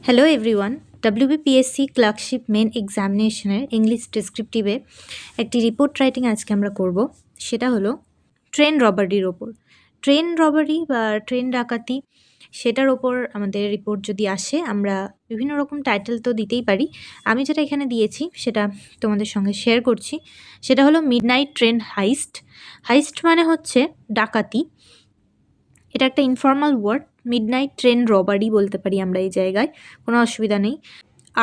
Hello everyone, WBPSC clerkship main এক্সামিনেশনের English ডেসক্রিপটিভে একটি রিপোর্ট রাইটিং আজকে আমরা করব। সেটা হলো ট্রেন রবারির ওপর। ট্রেন রবারি বা ট্রেন ডাকাতি, সেটার ওপর আমাদের রিপোর্ট যদি আসে, আমরা বিভিন্ন রকম টাইটেল তো দিতেই পারি। আমি যেটা এখানে দিয়েছি সেটা তোমাদের সঙ্গে শেয়ার করছি। সেটা হলো মিডনাইট ট্রেন হাইস্ট। হাইস্ট মানে হচ্ছে ডাকাতি। এটা একটা informal word. Midnight train robbery বলতে পারি আমরা এই জায়গায়, কোনো অসুবিধা নেই।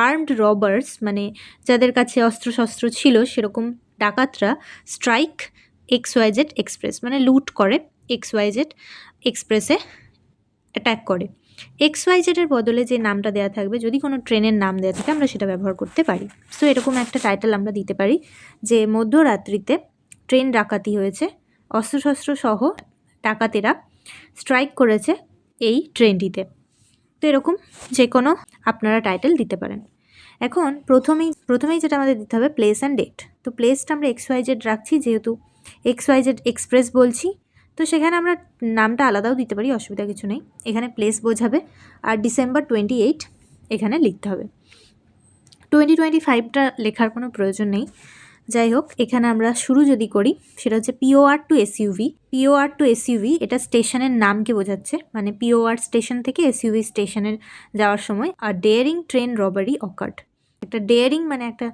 আর্মড রবার্স মানে যাদের কাছে অস্ত্রশস্ত্র ছিল সেরকম ডাকাতরা স্ট্রাইক XYZ এক্সপ্রেস মানে লুট করে XYZ এক্সপ্রেসে অ্যাটাক করে। XYZ এর বদলে যে নামটা দেওয়া থাকবে, যদি কোনো ট্রেনের নাম দেওয়া থাকে আমরা সেটা ব্যবহার করতে পারি। সো এরকম একটা টাইটেল আমরা দিতে পারি যে মধ্যরাত্রিতে ট্রেন ডাকাতি হয়েছে, অস্ত্রশস্ত্র সহ ডাকাতেরা স্ট্রাইক করেছে এই ট্রেনটিতে। তো এরকম যে কোনো আপনারা টাইটেল দিতে পারেন। এখন প্রথমেই যেটা আমাদের দিতে হবে প্লেস অ্যান্ড ডেট। তো প্লেসটা আমরা XYZ রাখছি, যেহেতু XYZ এক্সপ্রেস বলছি, তো সেখানে আমরা নামটা আলাদাও দিতে পারি, অসুবিধা কিছু নেই। এখানে প্লেস বোঝাবে, আর December 28 এখানে লিখতে হবে। 2025টা লেখার কোনো প্রয়োজন নেই। যাই হোক, এখানে আমরা শুরু যদি করি, সেটা হচ্ছে POR to SUV। POR to SUV এটা স্টেশনের নামকে বোঝাচ্ছে, মানে POR স্টেশন থেকে SUV স্টেশনের যাওয়ার সময়। আর ডেয়ারিং ট্রেন রবারি অকার্ড, একটা ডেয়ারিং মানে একটা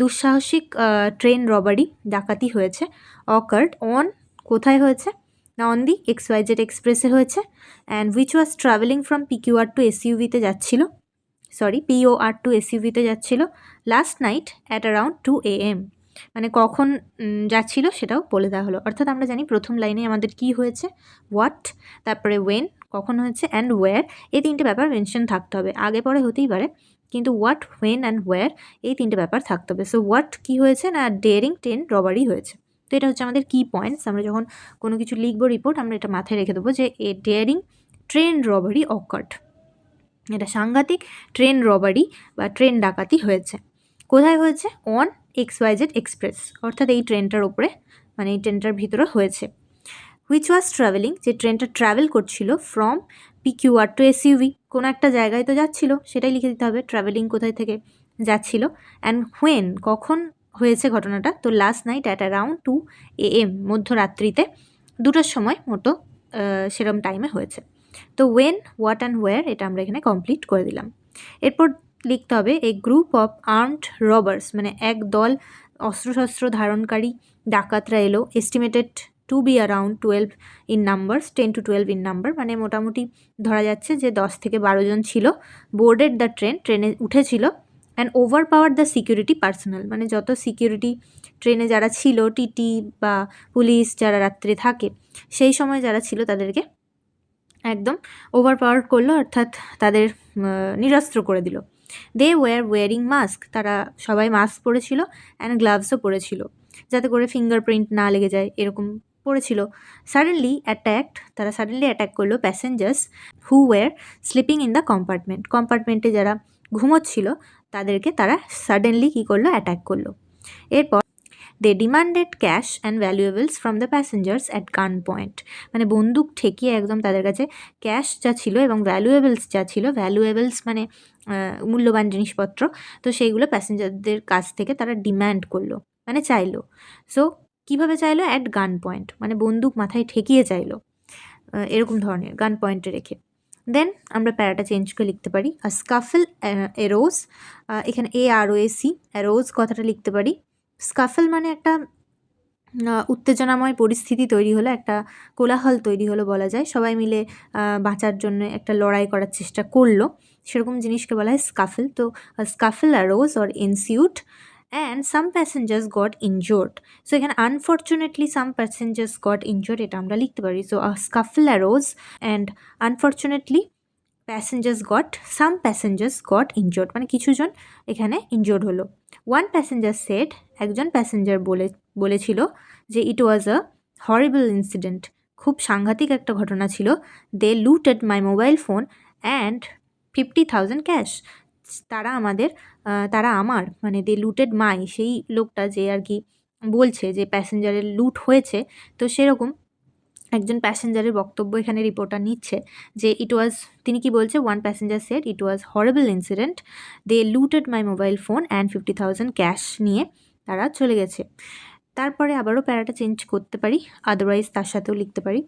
দুঃসাহসিক ট্রেন রবারি ডাকাতি হয়েছে। অকার্ড অন, কোথায় হয়েছে না, অন দি XYZ এক্সপ্রেসে হয়েছে। And which was travelling from PQR to SUVতে যাচ্ছিল, POR টু SUVতে যাচ্ছিল last night at around 2 AM। মানে কখন যাচ্ছিল সেটাও বলে দেওয়া হলো। অর্থাৎ আমরা জানি প্রথম লাইনে আমাদের কি হয়েছে, হোয়াট, তারপরে ওয়েন কখন হয়েছে, অ্যান্ড ওয়্যার। এই তিনটে ব্যাপার মেনশন থাকতে হবে, আগে পরে হতেই পারে, কিন্তু হোয়াট, ওয়েন অ্যান্ড ওয়্যার এই তিনটে ব্যাপার থাকতে হবে। সো হোয়াট কী হয়েছে না, ডেয়ারিং ট্রেন রবারি হয়েছে। তো এটা হচ্ছে আমাদের কি পয়েন্টস। আমরা যখন কোনো কিছু লিখবো রিপোর্ট, আমরা এটা মাথায় রেখে দেবো যে এ ডেয়ারিং ট্রেন রবারি অকার্ড, এটা সাংঘাতিক ট্রেন রবারি বা ট্রেন ডাকাতি হয়েছে। কোথায় হয়েছে, অন XYZ এক্সপ্রেস, অর্থাৎ এই ট্রেনটার ওপরে, মানে এই ট্রেনটার ভিতরে হয়েছে। হুইচ ওয়াজ ট্রাভেলিং, যে ট্রেনটা ট্রাভেল করছিল, ফ্রম PQR টু SUV, কোনো একটা জায়গায় তো যাচ্ছিল, সেটাই লিখে দিতে হবে, ট্রাভেলিং কোথায় থেকে যাচ্ছিল। অ্যান্ড হোয়েন, কখন হয়েছে ঘটনাটা, তো last night at around 2 AM, মধ্যরাত্রিতে 2টার সময় মতো সেরম টাইমে হয়েছে। তো ওয়েন, হোয়াট অ্যান্ড ওয়্যার এটা আমরা এখানে কমপ্লিট করে দিলাম। এরপর লিখতে হবে a group of armed robbers, মানে এক দল অস্ত্রশস্ত্র ধারণকারী ডাকাতরা এলো। Estimated to be around 12 in numbers, 10 to 12 in number, মানে মোটামুটি ধরা যাচ্ছে যে 10 থেকে 12 জন ছিল। বোর্ডেড দ্য ট্রেনে উঠেছিল। And over power the security personal, মানে যত সিকিউরিটি ট্রেনে যারা ছিল, TT বা পুলিশ যারা রাত্রে থাকে, সেই সময় যারা ছিল তাদেরকে একদম ওভার পাওয়ার করলো, অর্থাৎ তাদের নিরস্ত্র করে দিল। দে ওয়ারিং মাস্ক, তারা সবাই মাস্ক পরেছিল, অ্যান্ড গ্লাভসও পরেছিল, যাতে করে ফিঙ্গারপ্রিন্ট না লেগে যায়, এরকম পরেছিল। সাডেনলি অ্যাট্যাক্ট, তারা সাডেনলি অ্যাট্যাক করলো passengers who were sleeping in the কম্পার্টমেন্টে যারা ঘুমোচ্ছিল তাদেরকে তারা সাডেনলি কী করলো, অ্যাট্যাক করলো। এরপর they demanded cash and valuables from the passengers at gunpoint, মানে বন্দুক ঠেকিয়ে একদম তাদের কাছে ক্যাশ যা ছিল এবং ভ্যালুয়েবলস যা ছিল, ভ্যালুয়েবলস মানে মূল্যবান জিনিসপত্র, তো সেইগুলো প্যাসেঞ্জারদের কাছ থেকে তারা ডিম্যান্ড করলো, মানে চাইলো। সো কীভাবে চাইলো, অ্যাট গান পয়েন্ট, মানে বন্দুক মাথায় ঠেকিয়ে চাইলো, এরকম ধরনের গান পয়েন্টে রেখে। দেন আমরা প্যারাটা চেঞ্জ করে লিখতে পারি আ স্কাফল এরোজ, এখানে AROAC, অ্যারোজ কথাটা লিখতে পারি। স্কাফল মানে একটা উত্তেজনাময় পরিস্থিতি তৈরি হলো, একটা কোলাহল তৈরি হলো বলা যায়, সবাই মিলে বাঁচার জন্য একটা লড়াই করার চেষ্টা করলো, সেরকম জিনিসকে বলা হয় স্কাফল। তো scuffle arose or ensued and some passengers got injured. So এখানে unfortunately some passengers got injured এটা আমরা লিখতে পারি। So scuffle arose and unfortunately some passengers got injured, মানে কিছুজন এখানে ইনজোর্ড হলো। ওয়ান প্যাসেঞ্জার সেড, একজন প্যাসেঞ্জার বলেছিল যে ইট ওয়াজ আ হরিবল ইনসিডেন্ট, খুব সাংঘাতিক একটা ঘটনা ছিল। They looted my mobile phone and 50,000 cash, তারা আমার মানে দে লুটেড মাই, সেই লোকটা যে আর কি বলছে যে প্যাসেঞ্জারের লুট হয়েছে, তো সেরকম একজন প্যাসেঞ্জারের বক্তব্য এখানে রিপোর্টার নিচ্ছে যে তিনি কি বলছে, one passenger said it was horrible incident, they looted my mobile phone and 50,000 cash নিয়ে তারা চলে গেছে। তারপরে আবারও প্যারাটা চেঞ্জ করতে পারি, আদারওয়াইজ তার সাথেও লিখতে পারি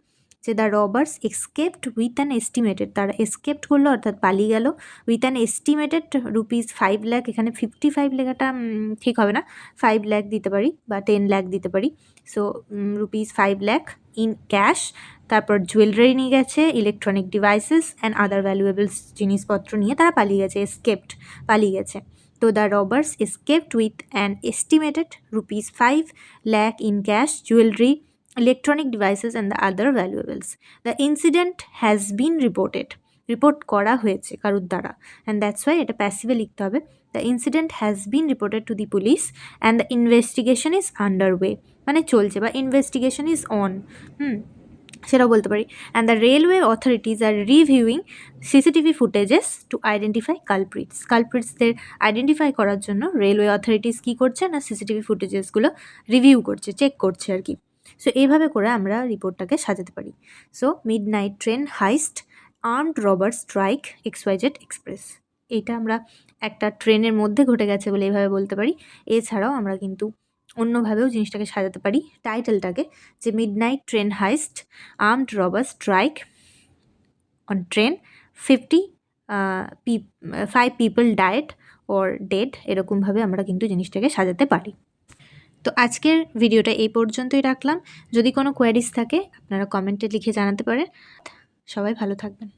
যে the robbers escaped with an estimated, তারা এসকেপড করলো অর্থাৎ পালিয়ে গেল, with an estimated rupees 5 lakh, এখানে 55 লেখাটা ঠিক হবে না, 5 লাখ দিতে পারি বা 10 লাখ দিতে পারি। So rupees 5 lakh in cash, তারপর জুয়েলারি নিয়ে গেছে, ইলেকট্রনিক ডিভাইসেস অ্যান্ড আদার ভ্যালুয়েবলস জিনিসপত্র নিয়ে তারা পালিয়ে গেছে, এসকেপড পালিয়ে গেছে। তো the robbers escaped with an estimated rupees 5 lakh in cash, jewelry, electronic devices and the other valuables. The incident has been reported. Report করা হয়েছে কারুর দ্বারা, অ্যান্ড দ্যাটস ওয়াই এটা প্যাসিভে লিখতে হবে। The incident has been reported to the police and the investigation is under way, মানে চলছে, বা ইনভেস্টিগেশন ইজ অন, সেটাও বলতে পারি। And the railway authorities are reviewing CCTV footages to identify কালপ্রিটসদের আইডেন্টিফাই করার জন্য রেলওয়ে অথরিটিস কী করছে না, সিসিটিভি ফুটেজেসগুলো রিভিউ করছে, চেক করছে আর কি। সো এইভাবে করে আমরা রিপোর্টটাকে সাজাতে পারি। So midnight train heist, armed robber strike XYZ express, এইটা আমরা একটা ট্রেনের মধ্যে ঘটে গেছে বলে এইভাবে বলতে পারি। এছাড়াও আমরা কিন্তু অন্যভাবেও জিনিসটাকে সাজাতে পারি, টাইটেলটাকে, যে midnight train heist, armed robber strike on train, 5 people died or dead, এরকমভাবে আমরা কিন্তু জিনিসটাকে সাজাতে পারি। তো আজকের ভিডিওটা এই পর্যন্তই রাখলাম। যদি কোনো কোয়ারিজ থাকে আপনারা কমেন্টে লিখে জানাতে পারেন। সবাই ভালো থাকবেন।